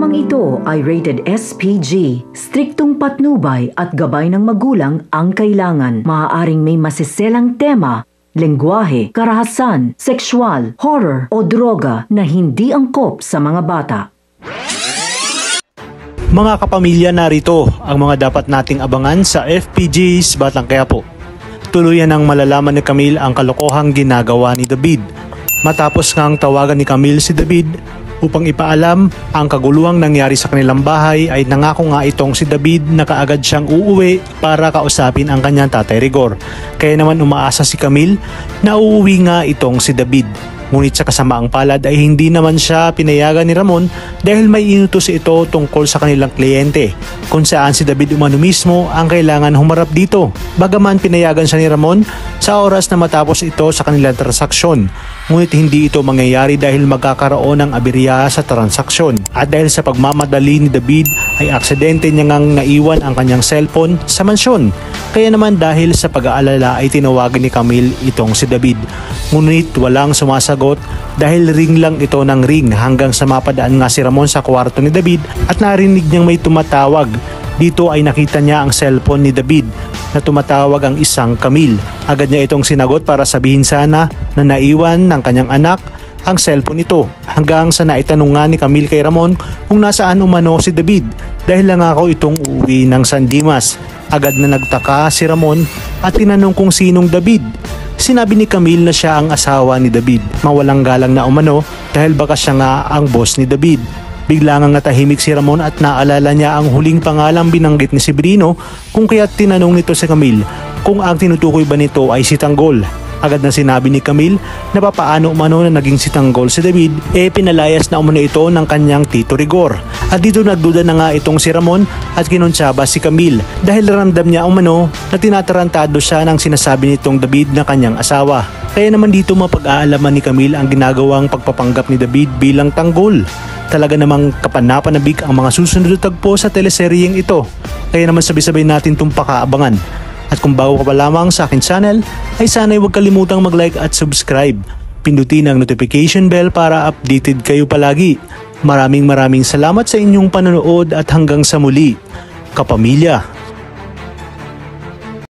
Programang ito ay rated SPG. Striktong patnubay at gabay ng magulang ang kailangan. Maaaring may masiselang tema, lengguwahe, karahasan, sexual, horror o droga na hindi angkop sa mga bata. Mga kapamilya, narito ang mga dapat nating abangan sa FPG's Batang Quiapo. Tuluyan ng malalaman ni Camille ang kalokohang ginagawa ni David. Matapos ngang tawagan ni Camille si David upang ipaalam ang kaguluhang nangyari sa kanilang bahay, ay nangako nga itong si David na kaagad siyang uuwi para kausapin ang kanyang tatay Rigor. Kaya naman umaasa si Camille na uuwi nga itong si David. Ngunit sa kasamaang palad ay hindi naman siya pinayagan ni Ramon dahil may inutos ito tungkol sa kanilang kliyente, kung saan si David umano mismo ang kailangan humarap dito. Bagaman pinayagan siya ni Ramon sa oras na matapos ito sa kanilang transaksyon, ngunit hindi ito mangyayari dahil magkakaroon ng aberya sa transaksyon. At dahil sa pagmamadali ni David ay aksidente niya ngang naiwan ang kanyang cellphone sa mansyon. Kaya naman dahil sa pag-aalala ay tinawagan ni Camille itong si David. Ngunit walang sumasagot dahil ring lang ito ng ring hanggang sa mapadaan nga si Ramon sa kwarto ni David at narinig niyang may tumatawag. Dito ay nakita niya ang cellphone ni David na tumatawag ang isang Camille. Agad niya itong sinagot para sabihin sana na naiwan ng kanyang anak ang cellphone nito, hanggang sa naitanong nga ni Camille kay Ramon kung nasaan umano si David dahil lang ako itong uuwi ng San Dimas. Agad na nagtaka si Ramon at tinanong kung sinong David. Sinabi ni Camille na siya ang asawa ni David. Mawalang galang na umano dahil baka siya nga ang boss ni David. Bigla nga natahimik si Ramon at naalala niya ang huling pangalang binanggit ni Severino, kung kaya't tinanong nito si Camille kung ang tinutukoy ba nito ay si Tanggol. Agad na sinabi ni Camille na papaano umano na naging si Tanggol si David, pinalayas na umano ito ng kanyang tito Rigor. At dito nagduda na nga itong si Ramon at kinontsaba si Camille dahil ramdam niya umano na tinatarantado siya ng sinasabi nitong David na kanyang asawa. Kaya naman dito mapag-aalaman ni Camille ang ginagawang pagpapanggap ni David bilang Tanggol. Talaga namang kapanapanabik ang mga susunod na tagpo sa teleseryeng ito. Kaya naman sabay-sabay natin itong pakaabangan. At kung bago ka pa lamang sa akin channel, ay sana'y huwag kalimutang mag-like at subscribe. Pindutin ang notification bell para updated kayo palagi. Maraming salamat sa inyong panonood at hanggang sa muli, kapamilya.